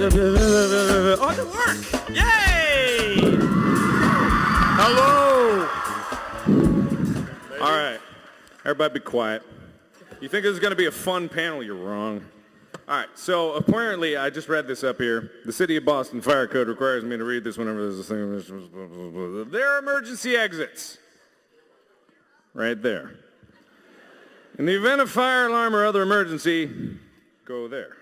Oh, it worked! Yay! Hello! All right. Everybody be quiet. You think this is going to be a fun panel? You're wrong. All right. So apparently, I just read this up here. The City of Boston Fire Code requires me to read this whenever there's a thing. There are emergency exits. Right there. In the event of fire alarm or other emergency, go there.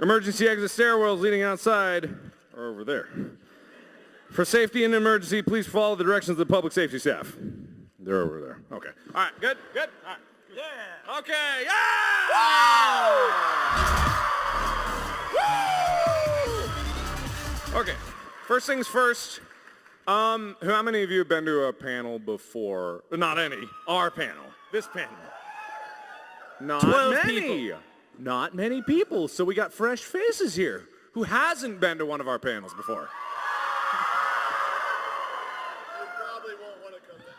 Emergency exit stairwells leading outside are over there. For safety and emergency, please follow the directions of the public safety staff. They're over there. Okay. All right, good? Good? All right. Yeah. Okay, yeah! Woo! Okay, first things first. How many of you have been to a panel before? Not any. Our panel. This panel. Not 12 many. people. Not many people. So we got fresh faces here. Who hasn't been to one of our panels before?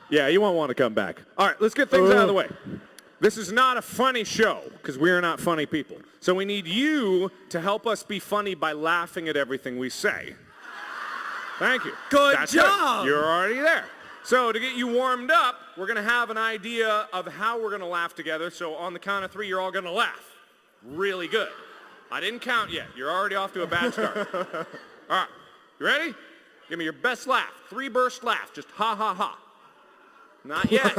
Yeah, you won't want to come back. All right, let's get things out of the way. This is not a funny show, because we are not funny people. So we need you to help us be funny by laughing at everything we say. Thank you. Good That's job. It. You're already there. So to get you warmed up, we're going to have an idea of how we're going to laugh together. So on the count of 3, you're all going to laugh. Really good. I didn't count yet. You're already off to a bad start. All right. You ready? Give me your best laugh. 3 burst laugh. Just ha, ha, ha. Not yet.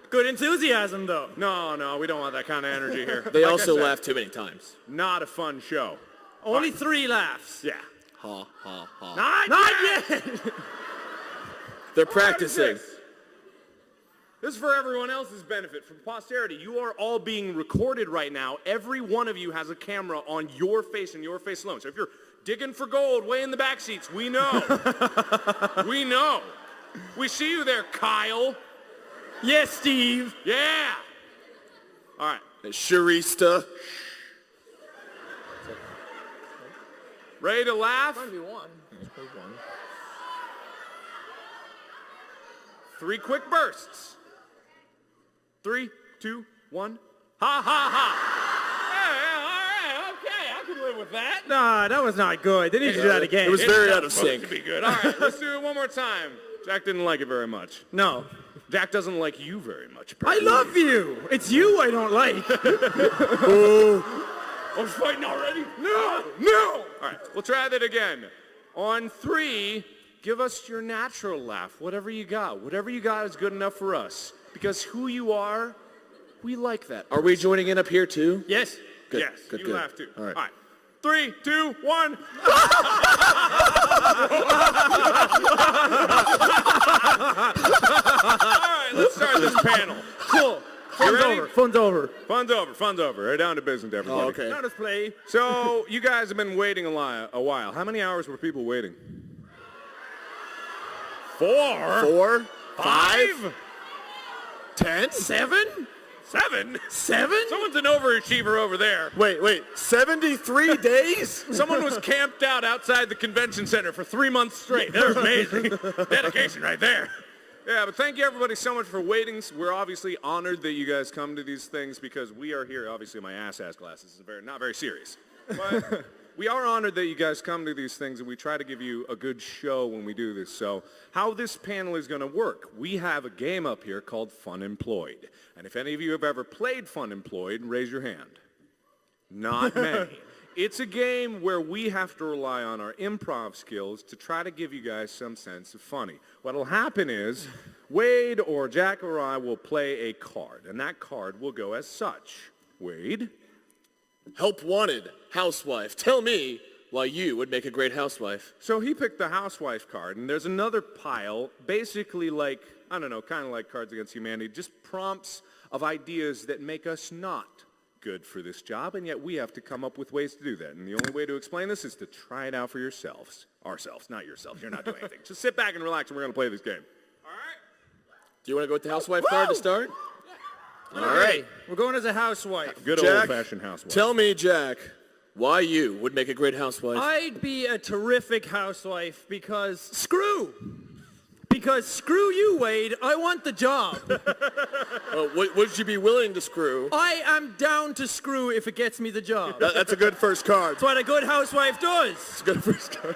Good enthusiasm, though. No, we don't want that kind of energy here. They Like also I said, laugh too many times. Not a fun show. Only 3 laughs. Yeah. Ha, ha, ha. Not yet. They're practicing. This is for everyone else's benefit, for posterity. You are all being recorded right now. Every one of you has a camera on your face and your face alone. So if you're digging for gold way in the back seats, we know. We know. We see you there, Kyle. Yes, Steve. Yeah. All right. Sharista. Ready to laugh? 3 quick bursts. 3, 2, 1. Ha, ha, ha. Yeah, all right, okay. I can live with that. Nah, that was not good. They need to do that again. It was very It's out of supposed sync. to be good. All right, let's do it one more time. Jack didn't like it very much. No. Jack doesn't like you very much. I love you. It's you I don't like. I'm fighting already. No. All right, we'll try that again. On 3, give us your natural laugh. Whatever you got. Whatever you got is good enough for us. Because who you are, we like that. Are we joining in up here too? Yes. Good. Yes, Good. you Good. laugh too. All right. 3, 2, 1. All right, let's start this panel. Cool. Fun's ready? over. Fun's over. Fun's over. Right down to business, everybody. Oh, okay. Let us play. So, you guys have been waiting a while. How many hours were people waiting? 4? 4? 5? 10? 7? 7? 7? Someone's an overachiever over there. Wait. 73 days? Someone was camped out outside the convention center for 3 months straight. That was amazing. Dedication right there. Yeah, but thank you everybody so much for waiting. We're obviously honored that you guys come to these things because we are here. Obviously, my ass glasses is not very serious. But we are honored that you guys come to these things, and we try to give you a good show when we do this. So how this panel is going to work, we have a game up here called Fun Employed. And if any of you have ever played Fun Employed, raise your hand. Not many. It's a game where we have to rely on our improv skills to try to give you guys some sense of funny. What'll happen is Wade or Jack or I will play a card, and that card will go as such. Wade? Help wanted. Housewife. Tell me why you would make a great housewife. So he picked the housewife card, and there's another pile, basically like, I don't know, kind of like Cards Against Humanity, just prompts of ideas that make us not good for this job, and yet we have to come up with ways to do that. And the only way to explain this is to try it out for yourselves. Ourselves, not yourselves. You're not doing anything. Just sit back and relax, and we're going to play this game. All right? Do you want to go with the housewife card to start? All right. We're going as a housewife. Good Jack, old-fashioned housewife. Tell me, Jack, why you would make a great housewife. I'd be a terrific housewife because screw. Because screw you, Wade. I want the job. Would you be willing to screw? I am down to screw if it gets me the job. That's a good first card. That's what a good housewife does. It's a good first card.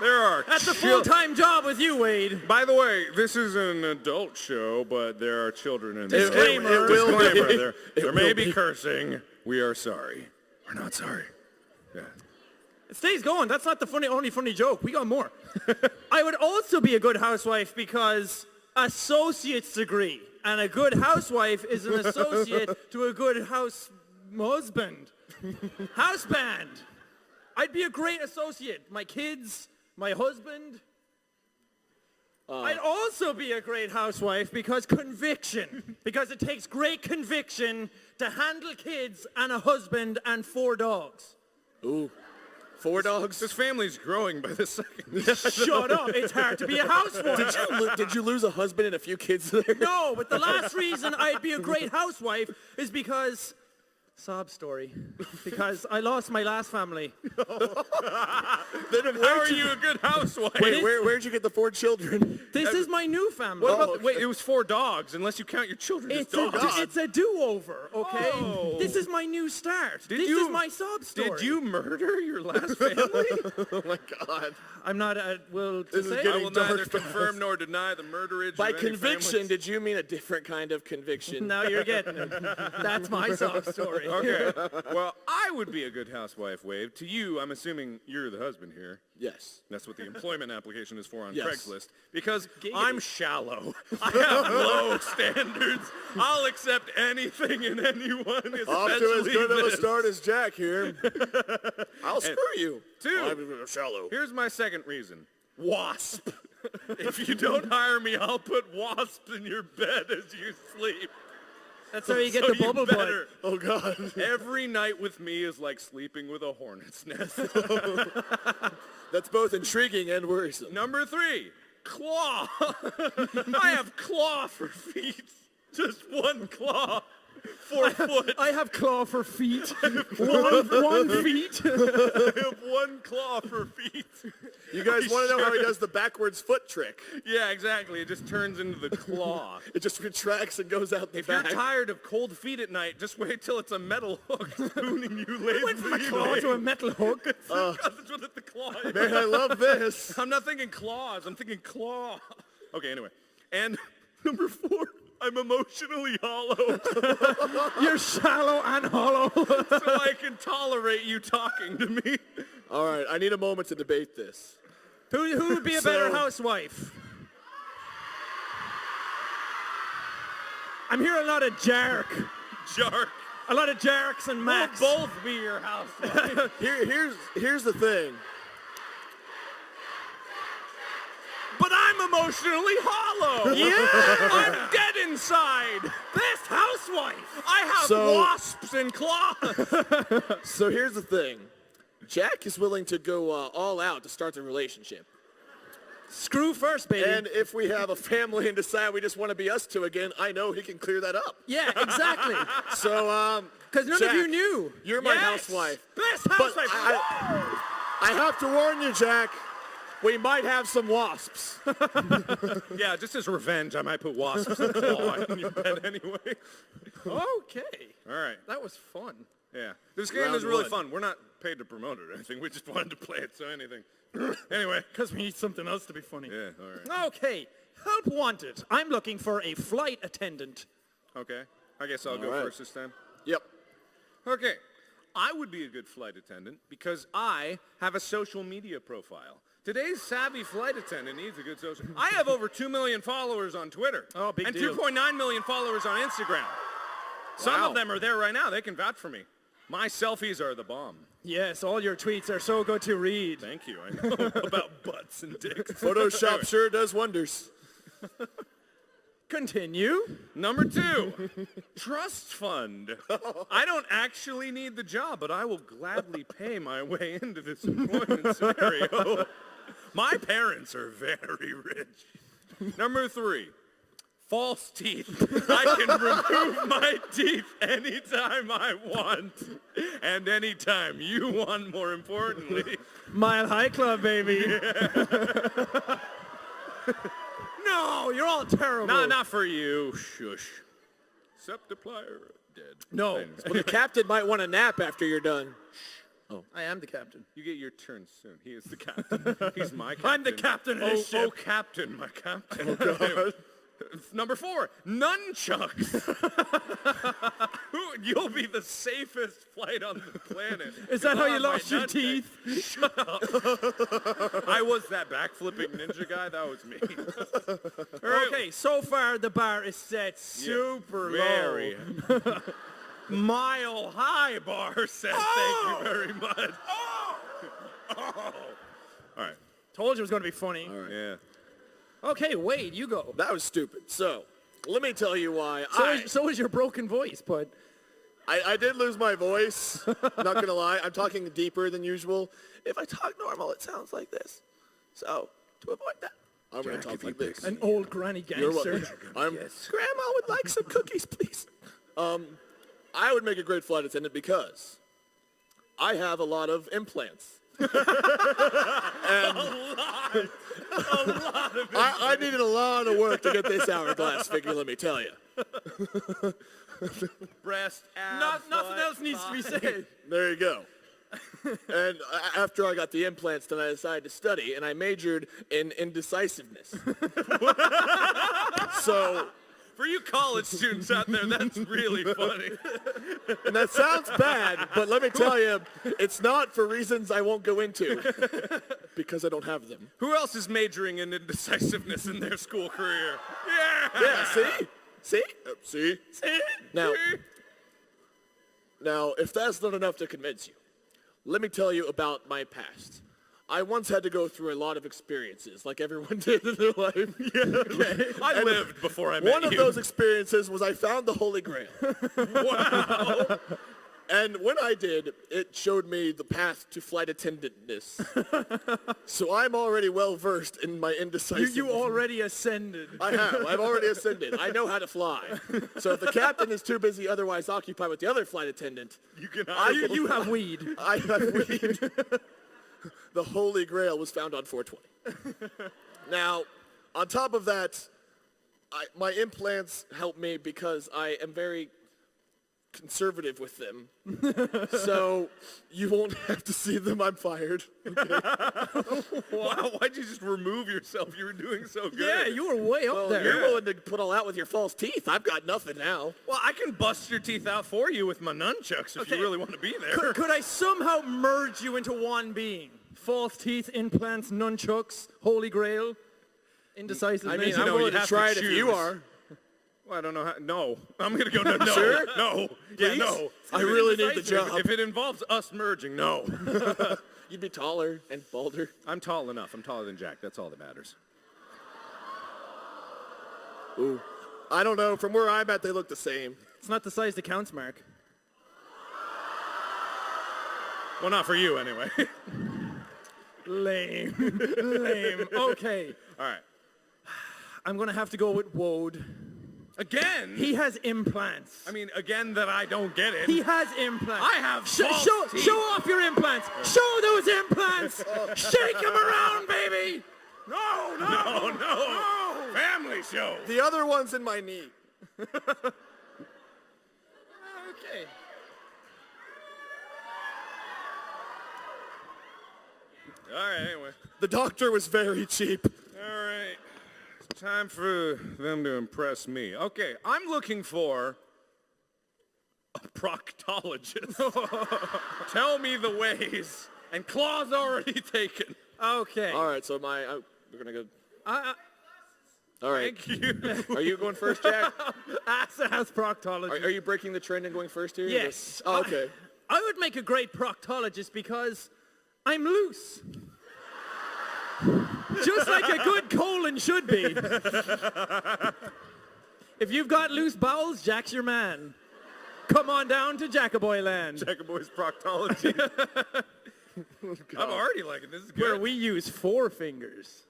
There are. That's a full-time job with you, Wade. By the way, this is an adult show, but there are children in this. Disclaimer. It will be. Disclaimer. There may will be be. cursing. We are sorry. We're not sorry. Yeah. It stays going. That's not the only funny joke. We got more. I would also be a good housewife because associate's degree. And a good housewife is an associate to a good husband. House band. I'd be a great associate. My kids, my husband. I'd also be a great housewife because conviction. Because it takes great conviction to handle kids and a husband and 4 dogs. Ooh. 4 dogs? This family's growing by the second. Shut up. It's hard to be a housewife. Did you lose a husband and a few kids there? No, but the last reason I'd be a great housewife is because... Sob story. Because I lost my last family. Then How are you a good housewife? Wait, where'd you get the 4 children? This is my new family. What about wait, it was 4 dogs, unless you count your children as dogs. It's a do-over, okay? Oh. This is my new start. This is my sob story. Did you murder your last family? Oh my God. I'm not will to This is say. getting I will dark neither fast. confirm nor deny the murderage By of any conviction, families. did you mean a different kind of conviction? Now you're getting it. That's my sob story. Okay. Well, I would be a good housewife, Wave. To you, I'm assuming you're the husband here. Yes. That's what the employment application is for on Yes. Craigslist. Because Giggity. I'm shallow. I have low standards. I'll accept anything and anyone, Off to as good of a this. start as Jack here. I'll screw you. Two. I'm shallow. Here's my second reason. Wasp. If you don't hire me, I'll put wasps in your bed as you sleep. That's how you get So the bubble butt. better. Oh God. Every night with me is like sleeping with a hornet's nest. That's both intriguing and worrisome. Number 3, claw. I have claw for feet. Just 1 claw. 4 foot. I have claw for feet. one feet. I have 1 claw for feet. You guys want to know how he Sure. does the backwards foot trick? Yeah, exactly. It just turns into the claw. It just retracts and goes out the If you're back. tired of cold feet at night, just wait till it's a metal hook spooning you lazy. Went from a claw to a metal hook. That's what the claw is. Man, I love this. I'm not thinking claws. I'm thinking claw. Okay, anyway. And number 4, I'm emotionally hollow. You're shallow and hollow. So I can tolerate you talking to me. All right, I need a moment to debate this. Who would be a better housewife? I'm hearing a lot of jark. Jark. A lot of jarks and Max. We'll both be your housewife. Here's the thing. But I'm emotionally hollow. Yeah. I'm dead inside. Best housewife. I have So- wasps and claws. So here's the thing. Jack is willing to go all out to start the relationship. Screw first, baby. And if we have a family and decide we just want to be us two again, I know he can clear that up. yeah, exactly. So, Because none Jack, of you knew. You're my Yes. housewife. Best But housewife. I have to warn you, Jack. We might have some wasps. Yeah, just as revenge, I might put wasps and claw in your bed anyway. Okay. All right. That was fun. Yeah. This game Round is really 1. fun. We're not paid to promote it or anything. We just wanted to play it, so anything. Anyway. Because we need something else to be funny. Yeah, all right. Okay. Help wanted. I'm looking for a flight attendant. Okay. I guess I'll go right. first this time. Yep. Okay. I would be a good flight attendant because I have a social media profile. Today's savvy flight attendant needs a good social. I have over 2 million followers on Twitter. Oh, big and deal. 2.9 million followers on Instagram. Some Wow. of them are there right now. They can vouch for me. My selfies are the bomb. Yes, all your tweets are so good to read. Thank you. I know about butts and dicks. Photoshop sure does wonders. Continue. Number 2, trust fund. I don't actually need the job, but I will gladly pay my way into this employment scenario. My parents are very rich. Number 3, false teeth. I can remove my teeth anytime I want. And anytime you want, more importantly. Mile High Club, baby. No, you're all terrible. Not for you. Shush. Septiplier dead. No. Well, the captain might want a nap after you're done. I am the captain. You get your turn soon. He is the captain. He's my captain. I'm the captain of this ship. Oh, captain, my captain. Oh, God. Number 4, nunchucks. You'll be the safest flight on the planet. Is that how you I'll have lost my your teeth? Shut up. I was that backflipping ninja guy. That was me. All right. Okay, so far the bar is set super Very. low. Mile high bar set. Thank you very much. All right. Told you it was going to be funny. All right. Yeah. Okay, Wade, you go. That was stupid. So, let me tell you why So is your broken voice, but... I did lose my voice. Not going to lie. I'm talking deeper than usual. If I talk normal, it sounds like this. So, to avoid that, I'm going to talk like this. An old granny You're gangster. welcome. Grandma would like some cookies, please. I would make a great flight attendant because I have a lot of implants. I needed a lot of work to get this hourglass figure, let me tell you. Breast, abs, Nothing else needs to be said. There you go. And after I got the implants, then I decided to study, and I majored in indecisiveness. So... For you college students out there, that's really funny. And that sounds bad, but let me tell you, it's not for reasons I won't go into, because I don't have them. Who else is majoring in indecisiveness in their school career? Yeah. Yeah, see? See? Now, if that's not enough to convince you, let me tell you about my past. I once had to go through a lot of experiences, like everyone did in their life. Yeah, okay. I lived before I met you. One of those experiences was I found the Holy Grail. Wow. And when I did, it showed me the path to flight attendantness. So I'm already well versed in my indecisiveness. You already ascended. I have. I've already ascended. I know how to fly. So if the captain is too busy otherwise occupied with the other flight attendant, You have weed. I have weed. The Holy Grail was found on 420. Now, on top of that, my implants help me because I am very conservative with them. So you won't have to see them. I'm fired. Okay. Wow, why'd you just remove yourself? You were doing so good. Yeah, you were way up there. You're willing to put all out with your false teeth. I've got nothing now. Well, I can bust your teeth out for you with my nunchucks if you really want to be there. Could I somehow merge you into one being? False teeth, implants, nunchucks, Holy Grail, indecisiveness. I mean, I'm willing to try it if you are. Well, I don't know how. No. I'm going to go no. Sure? No. Yeah, Please? no. I really need the job. If it involves us merging, no. You'd be taller and balder. I'm tall enough. I'm taller than Jack. That's all that matters. Ooh. I don't know. From where I'm at, they look the same. It's not the size that counts, Mark. Well, not for you, anyway. Lame. Lame. Okay. All right. I'm going to have to go with Wode. Again? He has implants. I mean, again, that I don't get it. He has implants. I have false teeth. Show off your implants. Show those implants. Shake them around, baby. No. Family show. The other one's in my knee. Okay. All right, anyway. The doctor was very cheap. All right. It's time for them to impress me. Okay, I'm looking for a proctologist. Tell me the ways. And claws already taken. Okay. All right, so we're going to go. All right. Thank you. Are you going first, Jack? Asa has proctology. Are you breaking the trend and going first here? Yes. Oh, okay. I would make a great proctologist because I'm loose. Just like a good colon should be. If you've got loose bowels, Jack's your man. Come on down to Jackaboy Land. Jackaboy's proctology. I'm already liking this. Is good. Where we use 4 fingers.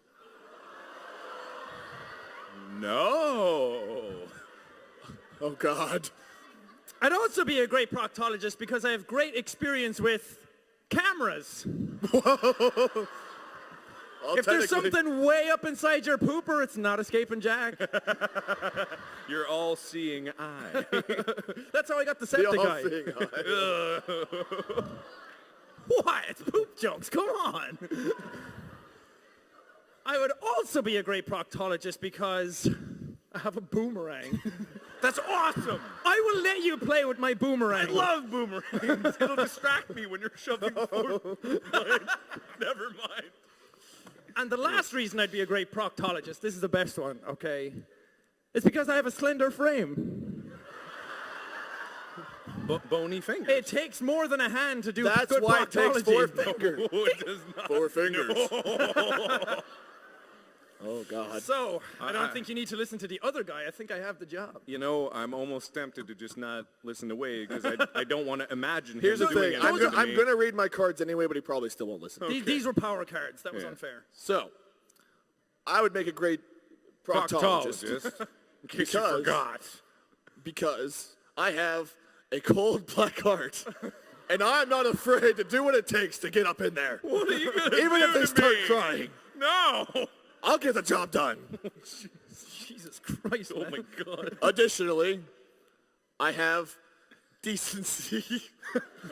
No. Oh, God. I'd also be a great proctologist because I have great experience with cameras. Well, If there's technically- something way up inside your pooper, it's not escaping Jack. Your all-seeing eye. That's how I got the The septic eye. all-seeing eye. What? It's poop jokes. Come on. I would also be a great proctologist because I have a boomerang. That's awesome. I will let you play with my boomerang. I love boomerangs. It'll distract me when you're shoving forward. Never mind. And the last reason I'd be a great proctologist, this is the best one, okay? It's because I have a slender frame. Bony fingers. It takes more than a hand to do That's good why it takes proctology. 4 fingers. Oh, it does not. 4 fingers. Oh, God. So, I don't think you need to listen to the other guy. I think I have the job. You know, I'm almost tempted to just not listen to Wade because I don't want to imagine Here's him the doing thing. any good to I'm me. going to read my cards anyway, but he probably still won't listen. These were power cards. That was Yeah. unfair. So, I would make a great proctologist. In case you forgot. Because I have a cold black heart. And I'm not afraid to do what it takes to get up in there. What are you going to Even do if they to start me? crying. No. I'll get the job done. Jesus Christ, Oh, man. my God. Additionally, I have decency.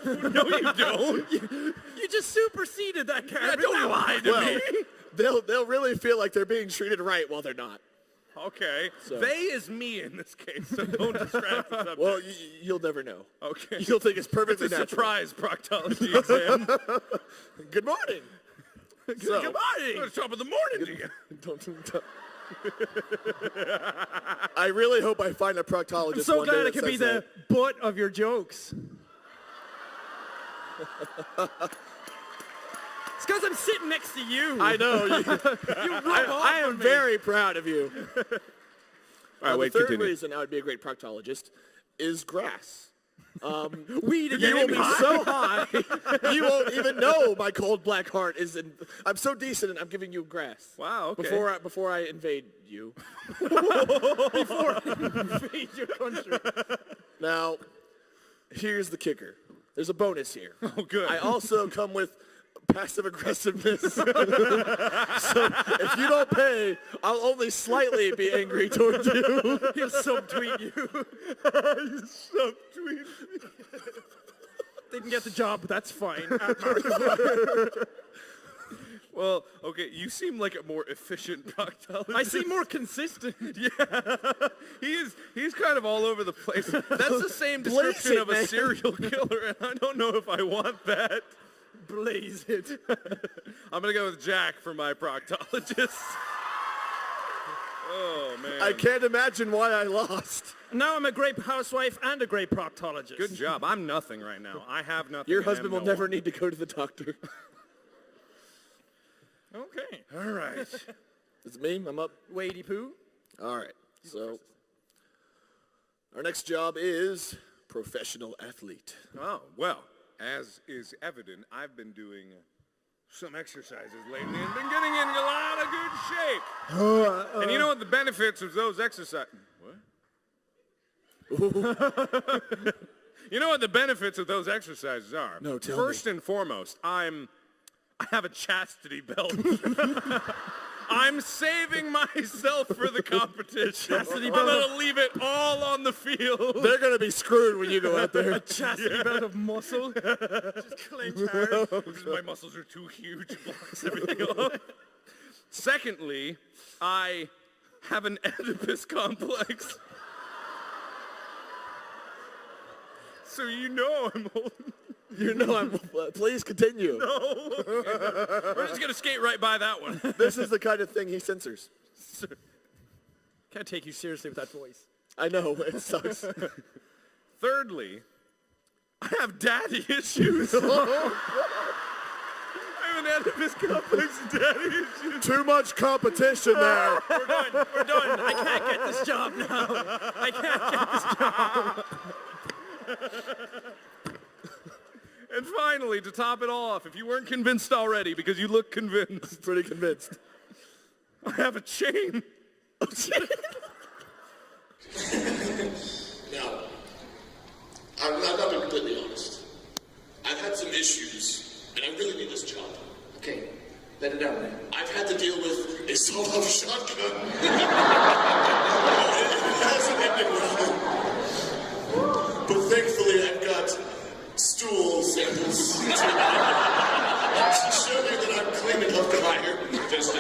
No, you don't. You just superseded that card. Don't lie to Well, me. they'll really feel like they're being treated right while they're not. Okay. So- They is me in this case, so don't distract the subject. Well, you'll never know. Okay. You'll think it's perfectly It's a natural. surprise proctology exam. Good morning. So, Good morning. It's top of the morning to you. don't. I really hope I find a proctologist I'm so one day glad that I can be says the butt of your jokes. It's because I'm sitting next to you. that. I know. You rub off I on am me. very proud of you. All right, The wait, third continue. reason I would be a great proctologist is grass. Weed You again. will be so high, you won't even know my cold black heart is in. I'm so decent, and I'm giving you grass. Wow, okay. Before I invade you. Invade your country. Now, here's the kicker. There's a bonus here. Oh, good. I also come with passive aggressiveness. So if you don't pay, I'll only slightly be angry towards you. He'll subtweet you. Subtweet me. Didn't get the job, but that's fine. Well, okay, you seem like a more efficient proctologist. I seem more consistent. He's kind of all over the place. That's the same description of a man. serial killer, and I don't know if I want that. Blaze it. I'm going to go with Jack for my proctologist. Oh, man. I can't imagine why I lost. Now I'm a great housewife and a great proctologist. Good job. I'm nothing right now. I have nothing. Your and husband am will no never one. need to go to the doctor. Okay. All right. It's me. I'm up. Wadey poo. All right. So our next job is professional athlete. Oh, well, as is evident, I've been doing some exercises lately and been getting in a lot of good shape. And you know what the benefits of those exercises... What? You know what the benefits of those exercises are? No, tell First and foremost, I have a chastity belt. I'm saving myself for the competition. Chastity I'm belt. going to leave it all on the field. They're gonna be screwed when you go out there. Chastity belt of muscle. Just clench hard. Because my muscles are too huge, it blocks everything off. Secondly, I have an Oedipus complex. So you know I'm holding... You know, please continue. We're just going to skate right by that one. This is the kind of thing he censors. Can't take you seriously with that voice. I know, it sucks. Thirdly, I have daddy issues. I have an Oedipus complex and daddy issues. Too much competition there. We're done. We're done. I can't get this job now. I can't get this job. And finally, to top it off, if you weren't convinced already, because you look convinced, Pretty convinced. I have a chain. Now, I'm not being completely honest. I've had some issues, and I really need this job. Okay, Let it out, man. I've had to deal with a sawed-off shotgun. It hasn't ended well. But thankfully, I've got stools and to show you that I'm clean enough to hire. Just,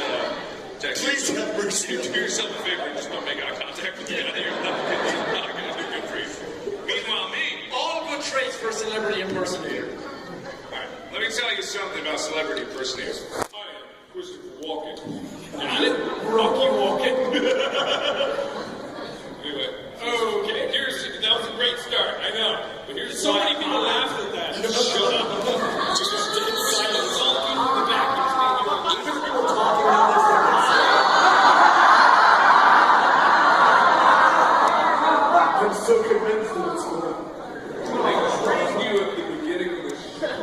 Jack, Please have mercy. do yourself a favor and just don't make eye contact with me. You're not gonna do good for you. Meanwhile, me. All good traits for a celebrity impersonator. Alright, let me tell you something about celebrity impersonators. I am Christopher Walken. Got it? Rocky walking. Anyway, okay, that was a great start, I know. But here's So many people laughed at that. Shut up. Just dead silence. All the people in the back. Even if you were talking about this, I'm so convinced that it's going to. I trained you at the beginning of the show.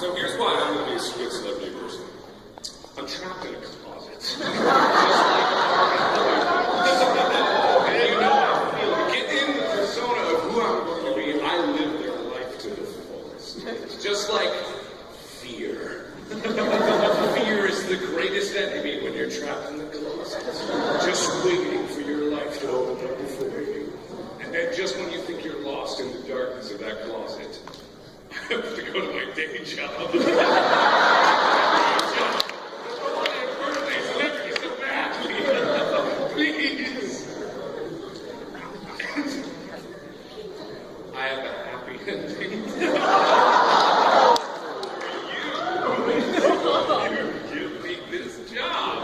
So here's why I'm going to be a good celebrity person. I'm trapped in a closet. Just like you know how I feel. To get in the persona of who I'm going to be, I live their life to the fullest. Just like fear. Fear is the greatest enemy when you're trapped in the closet. Just waiting for your life to open up before you. And then just when you think you're lost in the darkness of that closet, I have to go to my day job. Please. I have a happy ending. You give me this job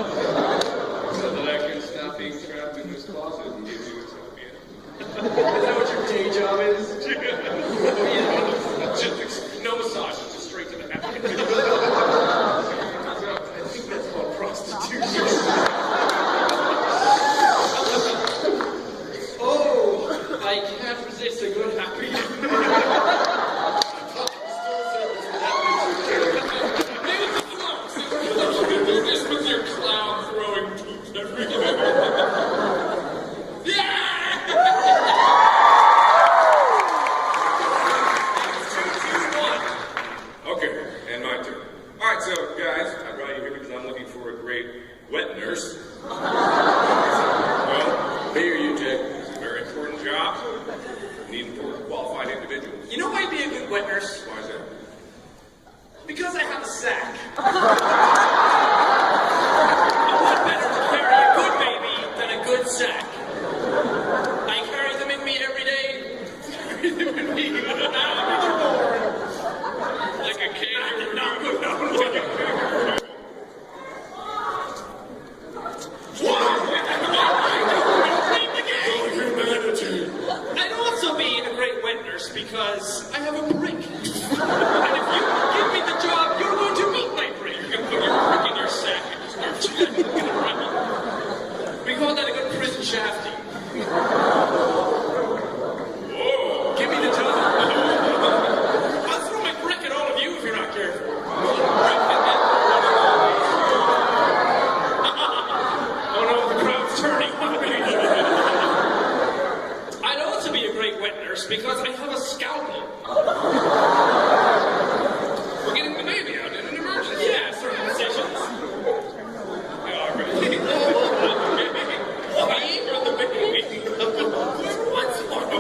so that I can stop being trapped in this closet and give you this happy ending. Is that what your day job is? Just no massage, just straight to the happy ending. I think that's called prostitution. Oh, I can't resist a good happy ending. This with your clown throwing tubes everywhere. Okay, and my turn. All right, so guys, I brought you here because I'm looking for a great wet nurse. Well, here you, Jake. It's a very important job. Need important qualified individuals. You know why I'd be a good wet nurse? Why is that? Because I have a sack. What better to carry a good baby than a good sack? I carry them in me every day. Carry them in me. Like a kid. No. I'd also be a great wet nurse because I have a brick. And if you give me the job, you're going to meet my brick. You can put your brick in your sack and just start chugging it around. We call that a good prison shafty. Whoa. Give me the job. I'll throw my brick at all of you if you're not careful. Oh no, the crowd's turning on me. I'd also be a great wet nurse because I have a scalpel. We're getting the baby out in an emergency. Yeah, circumcisions. Yeah, all right. You're the baby. What's wrong? I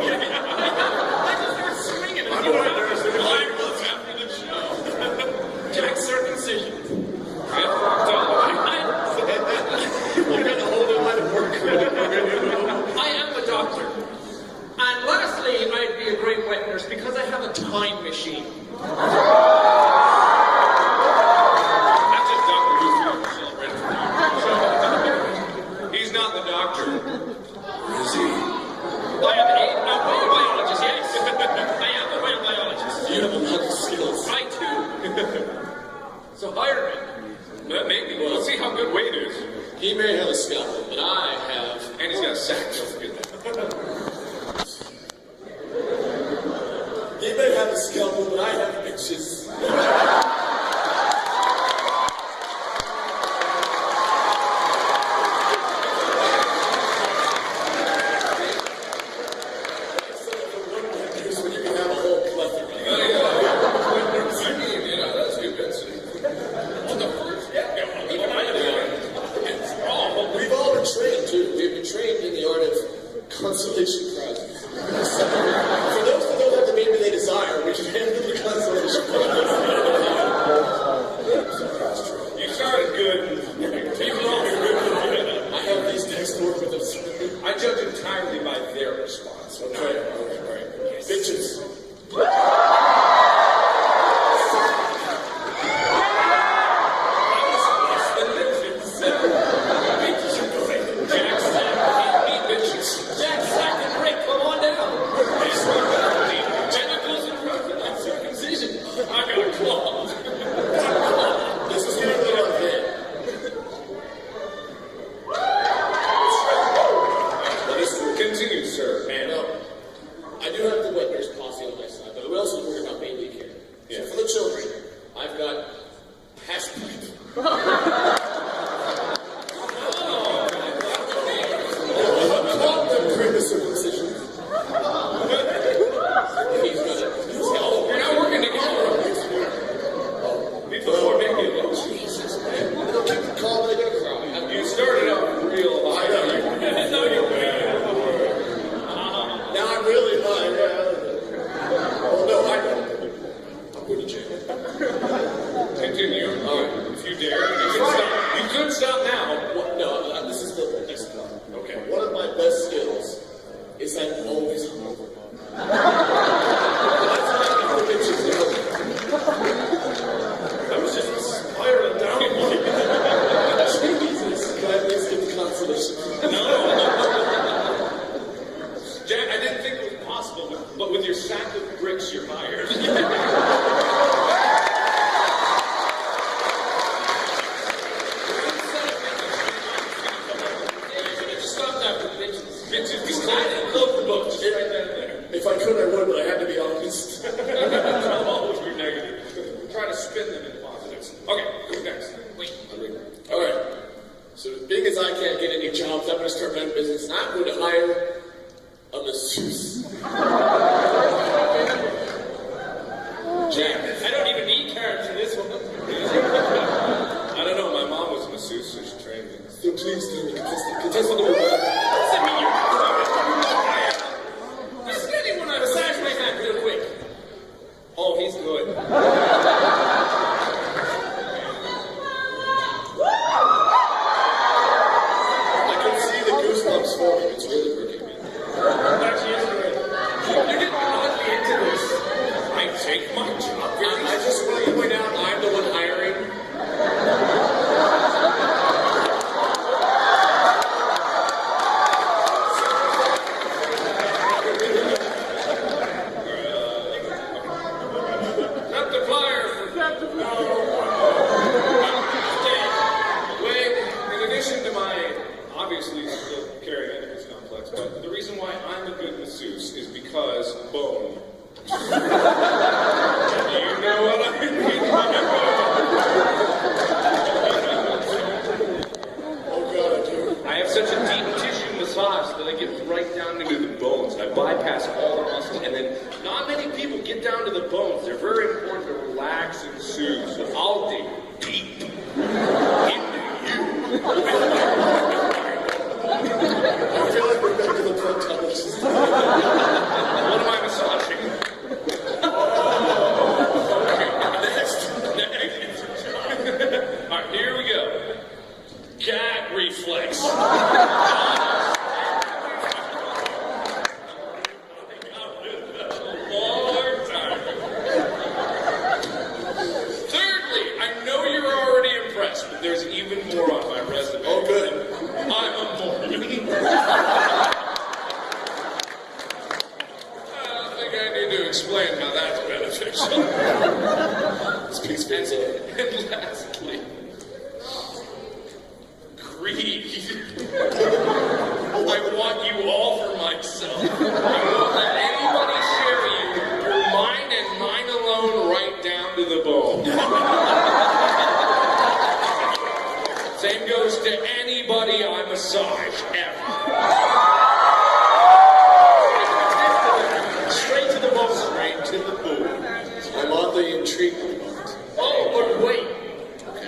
just start swinging at you. After the show. Jack circumcision. Get fucked up. You're gonna hold it line of work. I am a doctor. And lastly, I'd be a great wet nurse because I have a time machine. That's just Dr. Who's trying to celebrate for you. He's not the doctor. Is he? I am a whale biologist, yes. I am a whale biologist. You have a lot of skills. I too. So hire me. Maybe. We'll see how good Wade is. He may have a scalpel, but I have. And he's got a sack. Don't forget that. He may have a scalpel, but I have bitches. could, I would, but I had to be honest. I'll always be negative. Try to spin them in positives. Okay, who's next? Wait. All right. So being as I can't get any jobs, I'm going to start my own business, and I'm going to hire a masseuse. Jack, I don't even need carrots for this one. I don't know, my mom was a masseuse, so she trained me. So please do me contestant number one. Doesn't mean you're just anyone on massage my hand real quick. Oh, he's good. I can see the goosebumps forming. It's really working, man. Actually, it's good. You're getting oddly into this. I take my job. I just want to point out I'm the one hiring. Cut the flyer. Wait, in addition to my obviously still carrying Oedipus complex, but the reason why I'm a good masseuse is because bone. You know what I mean? Oh, God, I do. I have such a deep tissue massage that I get right down into the bones. I bypass all the muscle, and then not many people get down to the bones. They're very important to relax and soothe. So I'll dig deep into you. I feel like we're back to the proctologist. What am I massaging? Next. All right, here we go. Gag reflex. Thirdly, I know you're already impressed, but there's even more on my resume. Oh, good. I'm a Mormon. I don't think I need to explain how that's beneficial. Speaks for itself. And lastly, greed. I want you all for myself. I won't let anybody share you. You're mine and mine alone, right down to the bone. Same goes to anybody I massage, ever. Straight to the bone. Straight to the bone. I'm oddly intrigued by it. Oh, but wait.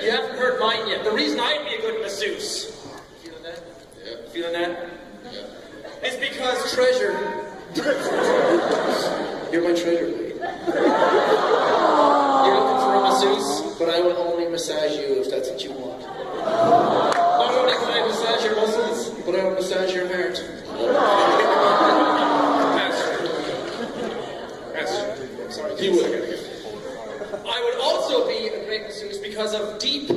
You haven't heard mine yet. The reason I'd be a good masseuse. Feeling that? Yeah. Feeling that? Yeah. It's because treasure. You're my treasure, lady. You're looking for a masseuse? But I will only massage you if that's what you want. Not only can I massage your muscles, But I will massage your heart. That's sorry, You would. I would also be a great masseuse because of a deep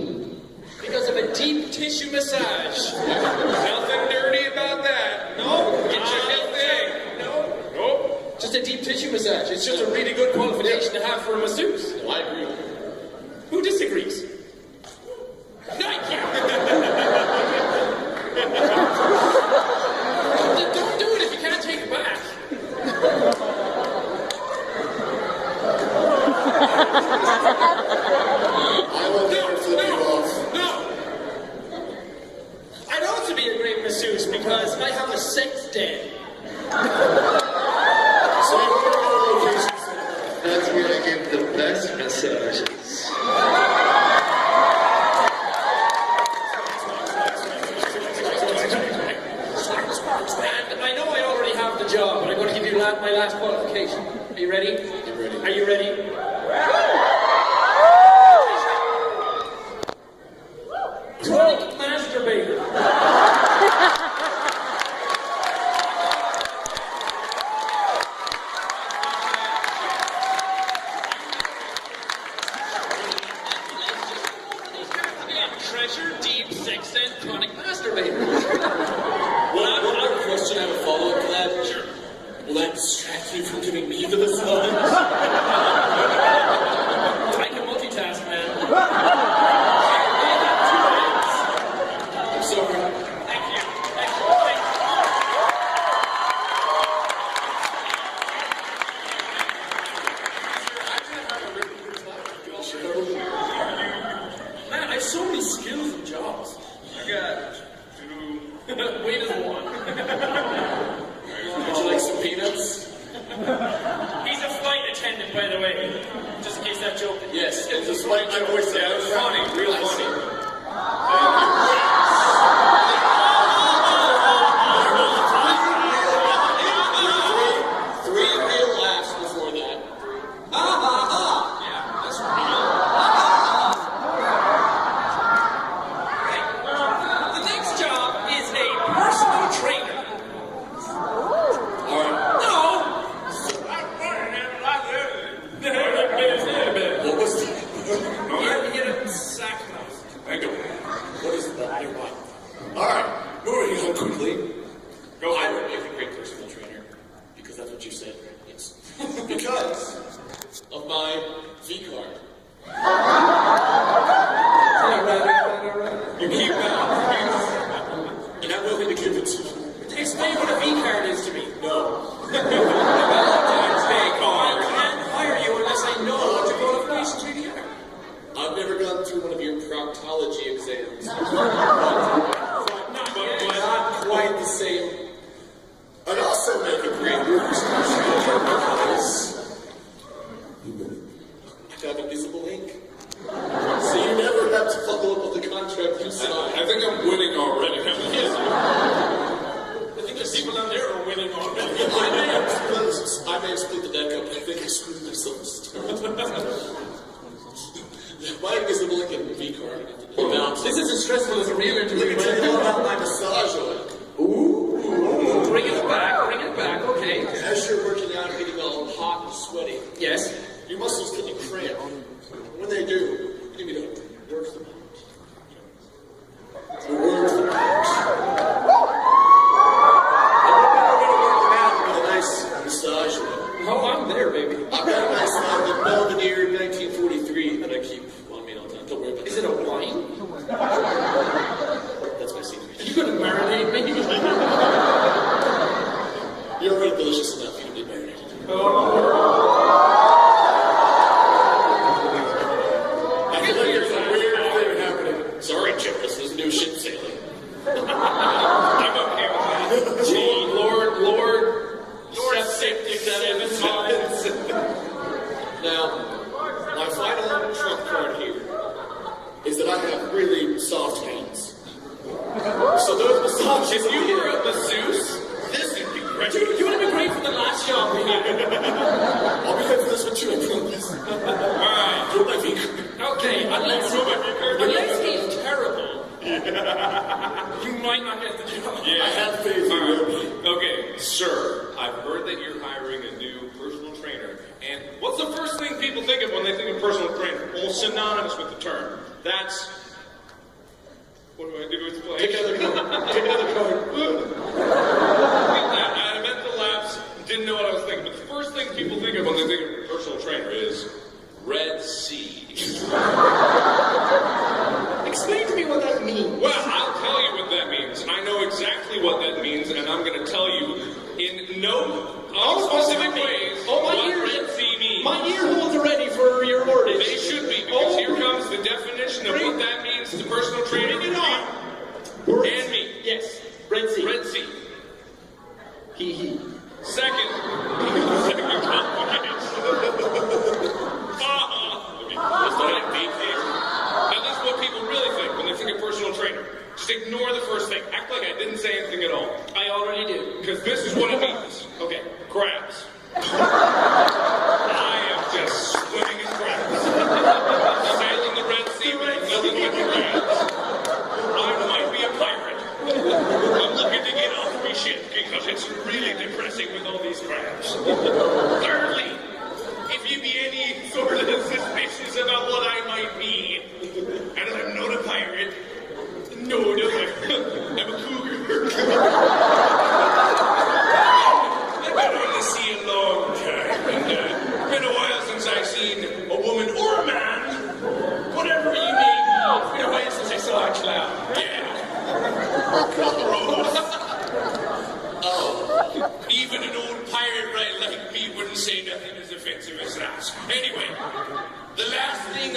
tissue massage. nothing dirty about that. No, Get your head thing. No, Nope. just a deep tissue massage. It's just a really good qualification to have for a masseuse. No, I agree. Who disagrees? Thank you. Don't do it if you can't take it back. I will never flip you off. No. I'd also be a great masseuse because I have a sex den. So you want to go to locations? That's where I give the best massages. And I know I already have the job, but I'm going to give you my last qualification. Are you ready? I'm ready. Are you ready? Chronic masturbator. Treasure, deep, sex, and chronic masturbator. One other question, I have a follow-up to that. Sure. Will that distract you from giving me the massage? I can multitask, man. I'm sorry. Thank you. Thank you. Weight is 1. Would you like some peanuts? He's a flight attendant, by the way. Just in case that joke didn't. Yes, and despite my voice, Yeah, it was funny, real funny. Three real laughs before that. Yeah, that's right. The next job is a personal trainer. All right. No! What was that? You get a sack mouse. Thank you. What is that? Never mind. All right. Moving on quickly. I would make a great personal trainer because that's what you said. Yes. Because of my V card. You keep that. And I'm willing to give it to you. Explain what a V card is to me. No. I can't hire you unless I know what your qualifications really are. I've never gone through one of your proctology exams. But not quite the same. I'd also make a great personal trainer because I got invisible ink. So you never have to follow up on the contract you signed. I think I'm winning already. I think there's People down there are winning already. I may have split the deck up. I think I screwed myself. My invisible ink and V card. This is as stressful as a real Let me interview. tell you about my massage oil. Bring it back, okay. As you're working out and getting all hot and sweaty, Yes. your muscles get cramp. When they do, give me that. Works the bones. It works the bones. I'm going to work them out with a nice massage oil. Oh, I'm there, baby. I've got a nice the Belvedere 1943 that I keep on me all the time. Don't worry about Is it. it a wine? That's my secret. Are you going to marinate me? You're already delicious enough. You don't need marinated. I feel like there's a weird thing happening. Sorry, Chip. This is new ship sailing. I'm okay with that. Gee, Lord, Septic 7 times. Now, my final trump card here is that I have really soft hands. So those massages. If you were a masseuse, this would be great. you would have been great for the last job we had. I'll be here for this one too, I promise. Alright. You're my V. Okay, unless he's terrible, you might not get the job. I have faith in you. Okay, sir, I've heard that you're hiring a new personal trainer. And what's the first thing people think of when they think of personal trainer? Well, synonymous with the term. That's... What do I do with play? Take another card. Take another card. I had a mental lapse, didn't know what I was thinking. But the first thing people think of when they think of a personal trainer is Red Sea. Explain to me what that means. Well, I'll tell you what that means. I know exactly what that means, and I'm going to tell you in no specific ways what Red Sea means. My ear holes are ready for your orders. They should be, because here comes the definition of what that means to personal training. Bring it on. And me. Yes, Red Sea. Red Sea. He. Second. Now this is what people really think when they think of personal trainer. Just ignore the first thing. Act like I didn't say anything at all. I already did. Because this is what it means. Okay. Crabs. I am just swimming in crabs. Sailing the Red Sea with nothing but crabs. I might be a pirate. I'm looking to get off my ship because it's really depressing with all these crabs. Thirdly, if you be any sort of suspicious about what I might be, and I'm not a pirate, no, I'm a cougar. I've been on the sea a long time, and been a while since I've seen a woman or a man, whatever you may be. It's been a while since I saw a clown. Yeah. Gross. Oh. Even an old pirate right like me wouldn't say nothing as offensive as that. Anyway, the last thing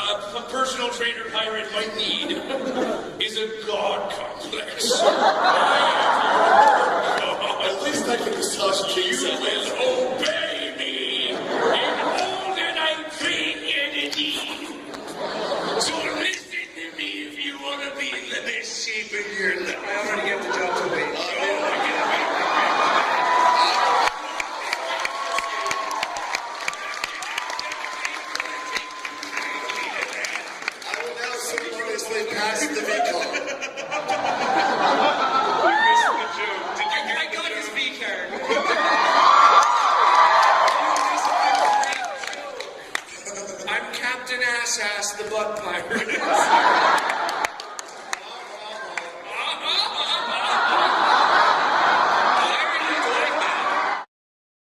a personal trainer pirate might need is a god complex. At least I can massage You King's will obey me in all that I train you to do. So listen to me if you want to be in the best shape of your life. I already get the job to wait. I will now ceremoniously pass the V-card. I got his V card. I'm Captain Ass the Butt Pirate.